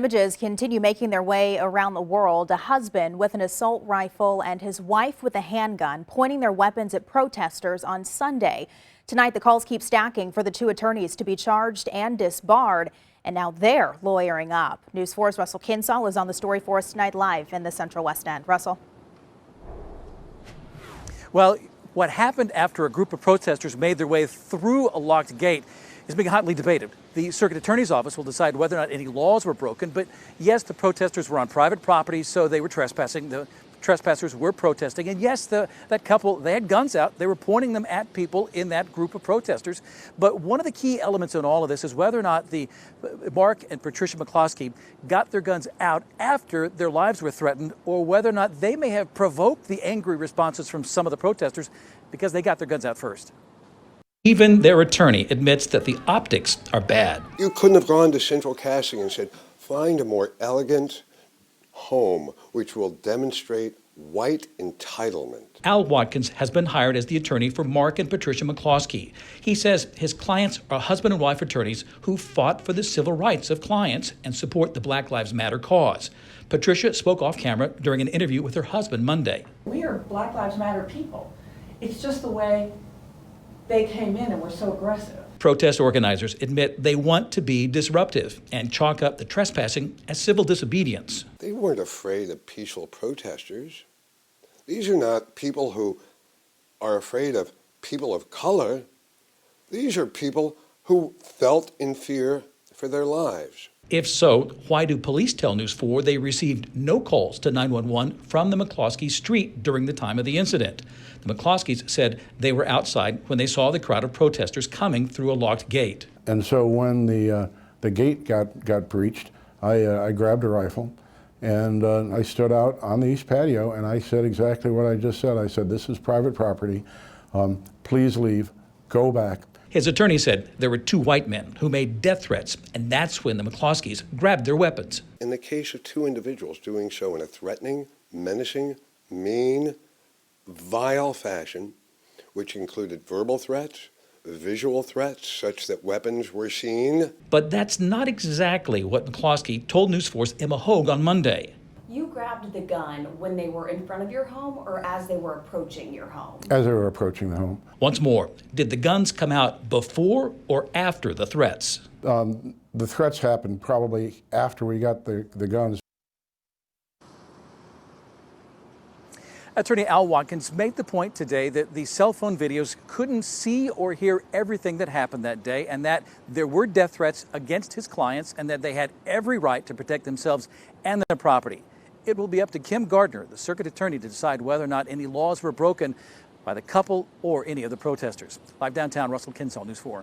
Images continue making their way around the world. A husband with an assault rifle and his wife with a handgun pointing their weapons at protesters on Sunday. Tonight, the calls keep stacking for the two attorneys to be charged and disbarred, and now they're lawyering up. News 4's Russell Kinsall is on the story for us tonight live in the Central West End. Russell. Well, what happened after a group of protesters made their way through a locked gate is being hotly debated. The Circuit Attorney's Office will decide whether or not any laws were broken. But yes, the protesters were on private property, so they were trespassing. The trespassers were protesting. And yes, that couple, they had guns out. They were pointing them at people in that group of protesters. But one of the key elements in all of this is whether or not Mark and Patricia McCloskeys got their guns out after their lives were threatened, or whether or not they may have provoked the angry responses from some of the protesters because they got their guns out first. Even their attorney admits that the optics are bad. You couldn't have gone to Central Casting and said, find a more elegant home which will demonstrate white entitlement. Al Watkins has been hired as the attorney for Mark and Patricia McCloskeys. He says his clients are husband and wife attorneys who fought for the civil rights of clients and support the Black Lives Matter cause. Patricia spoke off camera during an interview with her husband Monday. We are Black Lives Matter people. It's just the way they came in and were so aggressive. Protest organizers admit they want to be disruptive and chalk up the trespassing as civil disobedience. They weren't afraid of peaceful protesters. These are not people who are afraid of people of color. These are people who felt in fear for their lives. If so, why do police tell News 4 they received no calls to 911 from the McCloskeys street during the time of the incident? The McCloskeys said they were outside when they saw the crowd of protesters coming through a locked gate. And so when the gate got breached, I grabbed a rifle and I stood out on the east patio and I said exactly what I just said. I said, this is private property. Please leave. Go back. His attorney said there were two white men who made death threats, and that's when the McCloskeys grabbed their weapons. In the case of two individuals doing so in a threatening, menacing, mean, vile fashion, which included verbal threats, visual threats, such that weapons were seen. But that's not exactly what McCloskey told News 4's Emma Hogue on Monday. You grabbed the gun when they were in front of your home or as they were approaching your home? As they were approaching the home. Once more, did the guns come out before or after the threats? The threats happened probably after we got the guns. Attorney Al Watkins made the point today that the cell phone videos couldn't see or hear everything that happened that day, and that there were death threats against his clients and that they had every right to protect themselves and their property. It will be up to Kim Gardner, the circuit attorney, to decide whether or not any laws were broken by the couple or any of the protesters. Live downtown, Russell Kinsall, News 4.